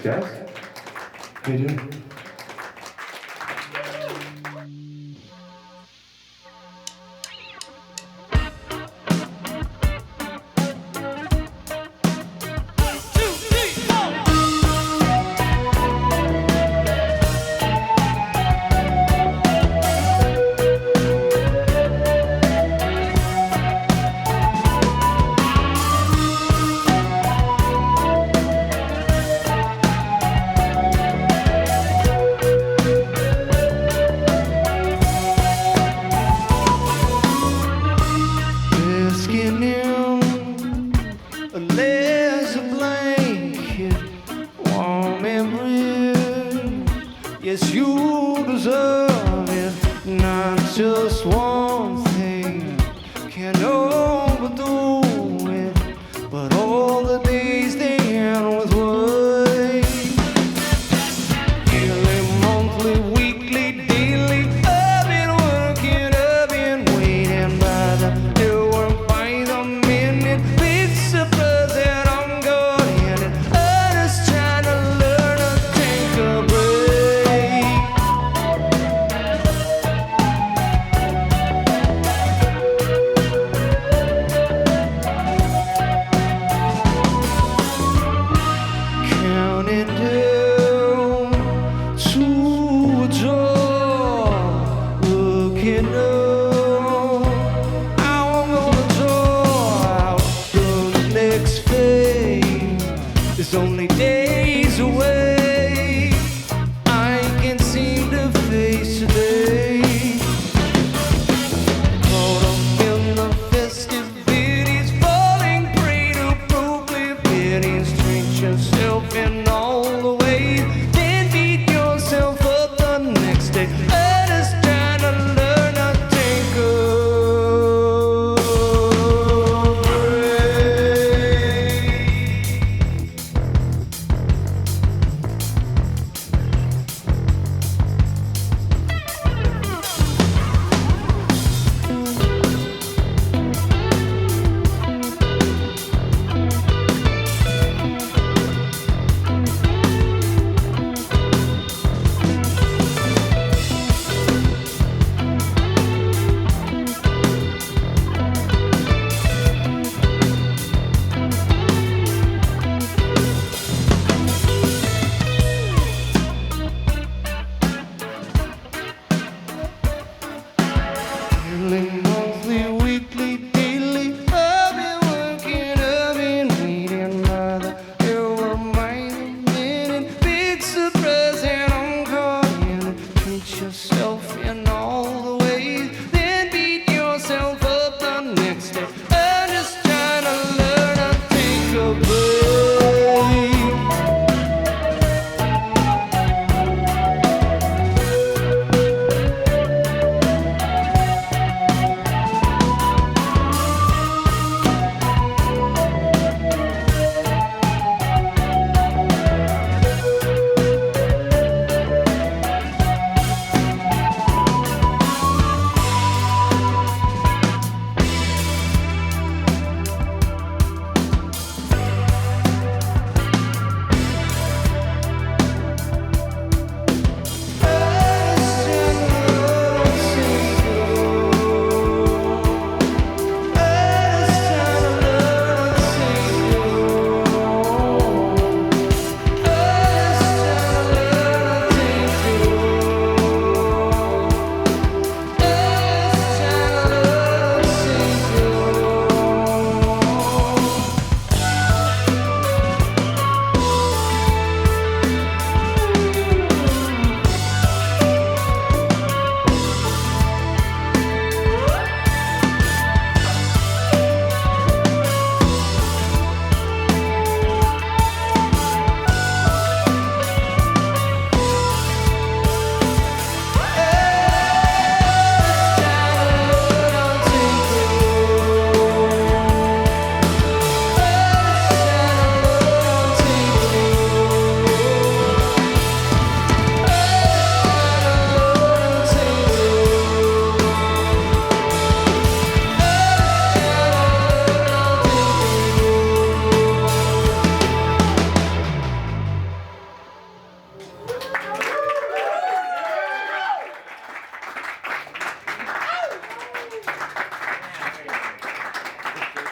guys. How you doing?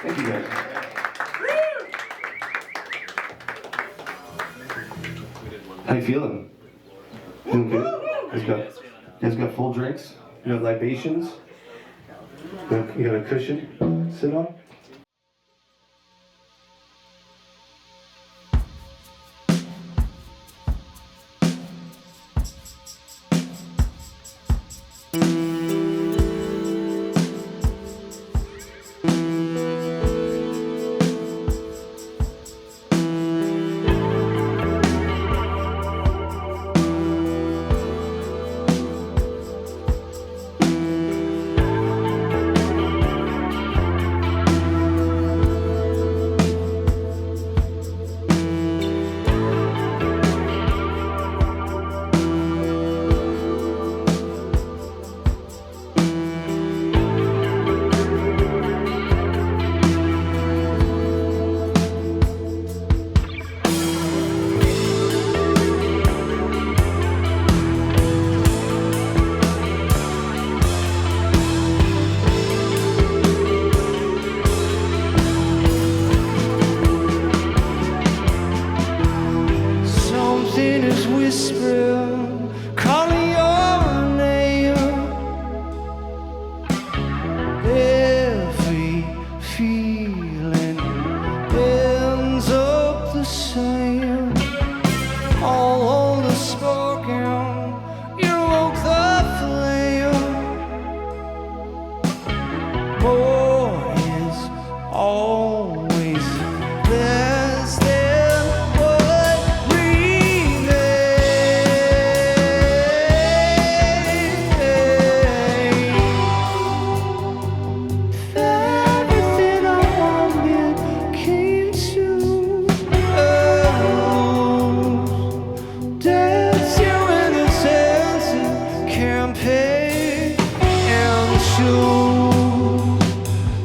Thank you guys. How you feeling? Feeling good? You guys got full drinks? You got libations? You got a cushion to sit on?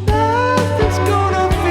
Nothing's gonna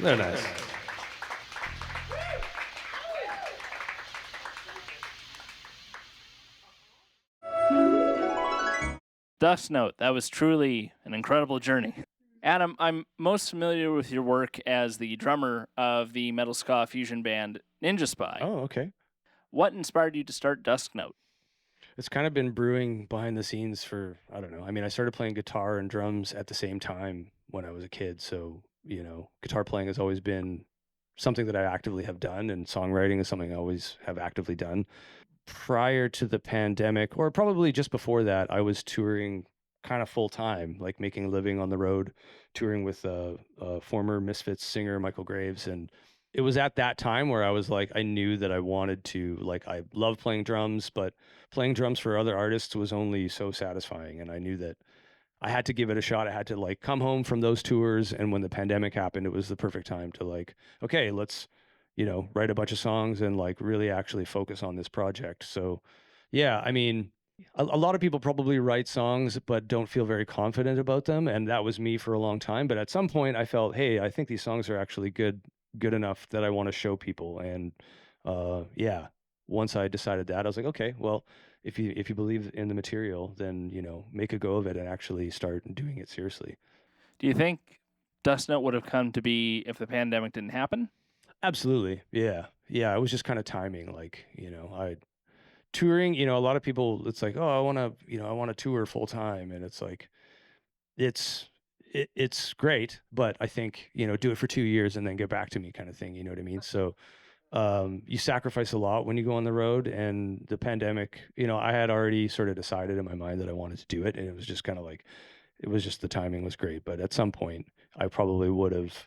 They're nice. Dusknote, that was truly an incredible journey. Adam, I'm most familiar with your work as the drummer of the metal ska fusion band Ninja Spy. Oh, okay. What inspired you to start Dusknote? It's kind of been brewing behind the scenes for, I don't know. I mean, I started playing guitar and drums at the same time when I was a kid. So, guitar playing has always been something that I actively have done, and songwriting is something I always have actively done. Prior to the pandemic, or probably just before that, I was touring kind of full time, like making a living on the road, touring with former Misfits singer Michael Graves. And it was at that time where I was like, I knew that I wanted to, like, I love playing drums, but playing drums for other artists was only so satisfying. And I knew that I had to give it a shot. I had to like come home from those tours. And when the pandemic happened, it was the perfect time to like, okay, let's, write a bunch of songs and like really actually focus on this project. So yeah, I mean, a lot of people probably write songs, but don't feel very confident about them. And that was me for a long time. But at some point I felt, hey, I think these songs are actually good enough that I want to show people. And yeah, once I decided that, I was like, okay, well, if you believe in the material, then make a go of it and actually start doing it seriously. Do you think Dusknote would have come to be if the pandemic didn't happen? Absolutely. Yeah. It was just kind of timing. Like, I touring, a lot of people, it's like, oh, I want to tour full time. And it's like, it's great, but I think, do it for 2 years and then get back to me kind of thing. You know what I mean? So, you sacrifice a lot when you go on the road, and the pandemic, I had already sort of decided in my mind that I wanted to do it. And it was just kind of like, it was just, the timing was great. But at some point I probably would have,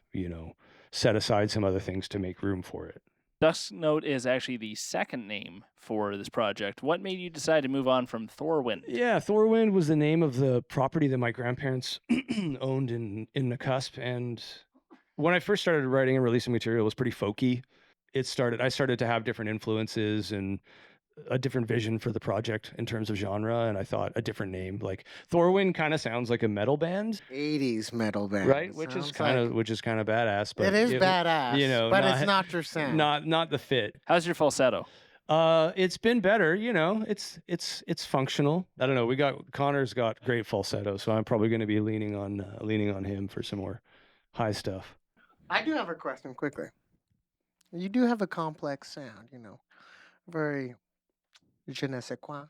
set aside some other things to make room for it. Dusknote is actually the second name for this project. What made you decide to move on from Thorwind? Yeah, Thorwind was the name of the property that my grandparents owned in the Cusp. And when I first started writing and releasing material, it was pretty folky. I started to have different influences and a different vision for the project in terms of genre, and I thought a different name. Like Thorwind kind of sounds like a metal band, 80s metal band, right? Which is kind of badass. But it is badass, but it's not your sound. Not the fit. How's your falsetto? It's been better. It's functional. I don't know. Connor's got great falsetto, so I'm probably going to be leaning on him for some more high stuff. I do have a question quickly. You do have a complex sound, very je ne sais quoi.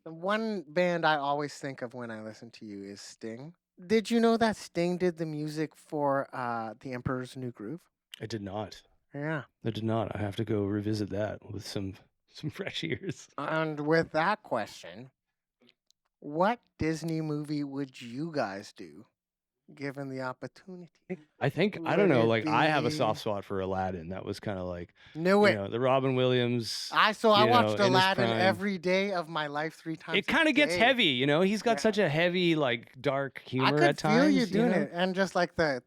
The one band I always think of when I listen to you is Sting. Did you know that Sting did the music for The Emperor's New Groove? I did not. Yeah. I did not. I have to go revisit that with some fresh ears. And with that question, what Disney movie would you guys do given the opportunity? I think, I don't know, like I have a soft spot for Aladdin. That was kind of like, the Robin Williams. I watched Aladdin every day of my life 3 times. It kind of gets heavy, he's got such a heavy, like dark humor at times. I could feel you doing it. And just like the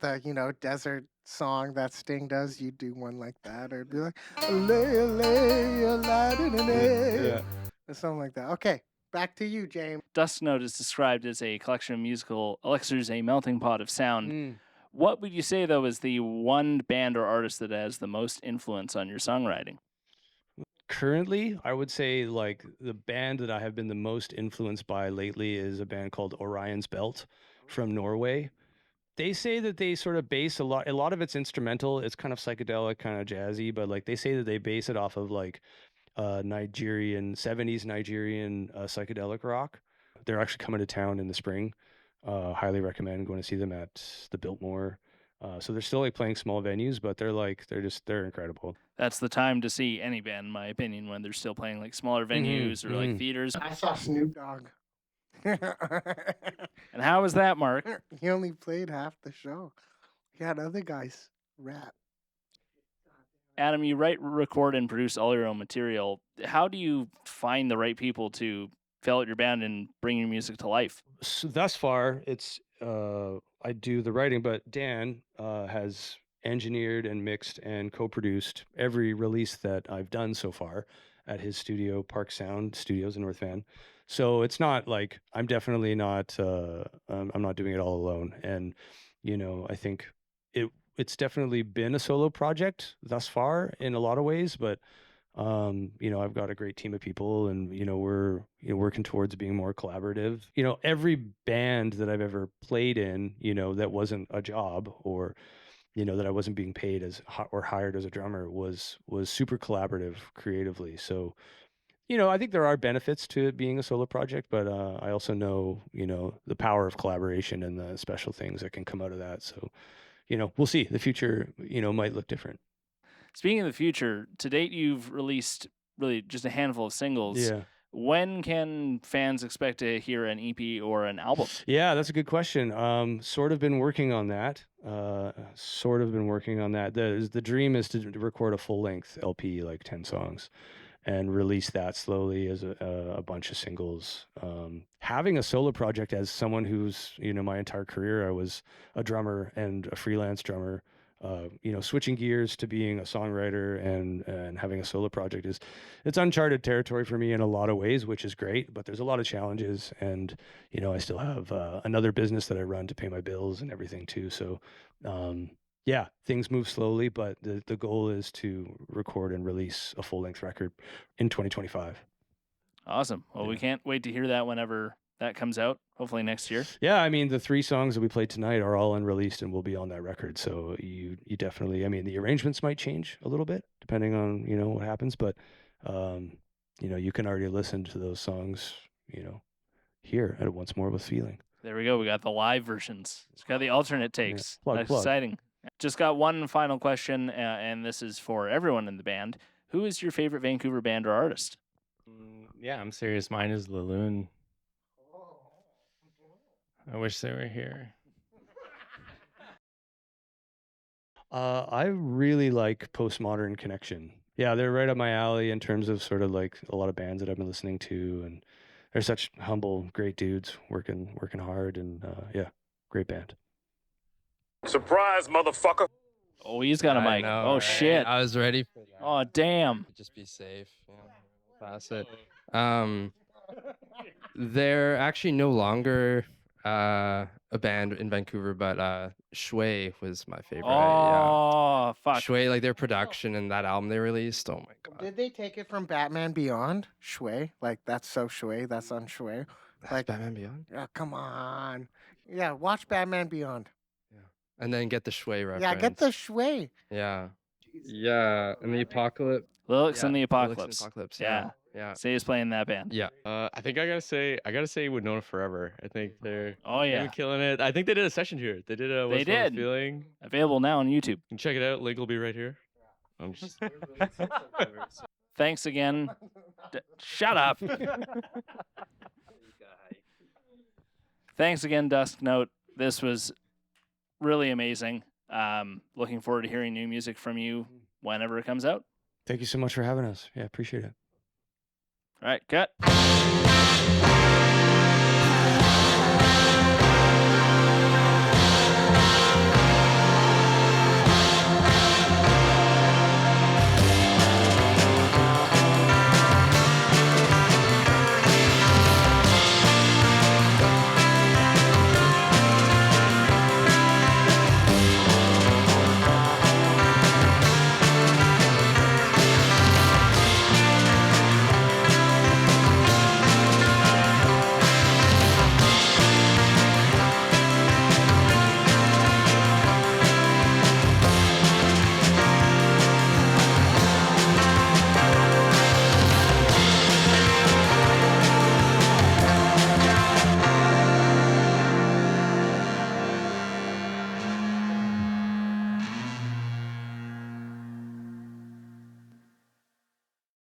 desert song that Sting does, you do one like that, or it'd be like, lay, Aladdin, or something like that. Okay. Back to you, James. Dusknote is described as a collection of musical elixirs, a melting pot of sound. What would you say, though, is the one band or artist that has the most influence on your songwriting? Currently, I would say like the band that I have been the most influenced by lately is a band called Orion's Belt from Norway. They say that they sort of base a lot of it's instrumental. It's kind of psychedelic, kind of jazzy, but like they say that they base it off of like 70s Nigerian psychedelic rock. They're actually coming to town in the spring. Highly recommend going to see them at the Biltmore. So they're still like playing small venues, but they're incredible. That's the time to see any band, in my opinion, when they're still playing like smaller venues or like theaters. I saw Snoop Dogg. And how was that, Mark? He only played half the show. He had other guys rap. Adam, you write, record, and produce all your own material. How do you find the right people to fill out your band and bring your music to life? So thus far, it's I do the writing, but Dan has engineered and mixed and co-produced every release that I've done so far at his studio, Park Sound Studios in North Van. So it's not like I'm definitely not I'm not doing it all alone. And I think it's definitely been a solo project thus far in a lot of ways, but I've got a great team of people, and we're working towards being more collaborative. Every band that I've ever played in, that wasn't a job, or that I wasn't being paid as or hired as a drummer, was super collaborative creatively. So I think there are benefits to it being a solo project, but I also know the power of collaboration and the special things that can come out of that. So we'll see. The future might look different. Speaking of the future, to date you've released really just a handful of singles. Yeah. When can fans expect to hear an EP or an album? Yeah, that's a good question. Sort of been working on that. The dream is to record a full length LP, like 10 songs, and release that slowly as a bunch of singles. Having a solo project, as someone who's, my entire career, I was a drummer and a freelance drummer. Switching gears to being a songwriter and having a solo project it's uncharted territory for me in a lot of ways, which is great, but there's a lot of challenges, and I still have another business that I run to pay my bills and everything too. So yeah, things move slowly, but the goal is to record and release a full-length record in 2025. Awesome. Well, we can't wait to hear that whenever that comes out, hopefully next year. Yeah, I mean, the 3 songs that we played tonight are all unreleased and will be on that record. So you definitely, I mean, the arrangements might change a little bit depending on, what happens, but, you can already listen to those songs, here at Once More with Feeling. There we go. We got the live versions. It's got the alternate takes. Yeah. That's Plug. exciting. Just got one final question, and this is for everyone in the band. Who is your favorite Vancouver band or artist? Yeah, I'm serious. Mine is Laloon. I wish they were here. I really like Postmodern Connection. Yeah, they're right up my alley in terms of sort of like a lot of bands that I've been listening to, and they're such humble, great dudes working hard, and yeah, great band. Surprise, motherfucker. Oh, he's got a I mic. know, Oh, right? shit. I was ready for that. Oh, damn. Just be safe. Yeah, pass it. They're actually no longer a band in Vancouver, but Shui was my favorite. Oh, fuck. Shui, like their production and that album they released. Oh my god. Did they take it from Batman Beyond? Shui? Like, that's so Shui, that's on Shui. That's Like, Batman Beyond. oh, come on. Yeah, watch Batman Beyond. And then get the Shui reference. Yeah, get the Shui. Yeah. Yeah, and the Apocalypse. Lilix and the Lilix Apocalypse. and Apocalypse. Yeah. Yeah. Say he's playing that band. Yeah. I think I gotta say Winona Forever. I think they're Oh, they've yeah. been killing it. I think they did a session here. They did a They What's Wrong with did. Feeling. Available now on YouTube. You can check it out. Link will be right here. I'm just Thanks again. Shut up. Thanks again, Dusknote. This was really amazing. Looking forward to hearing new music from you whenever it comes out. Thank you so much for having us. Yeah, appreciate it. All right, cut.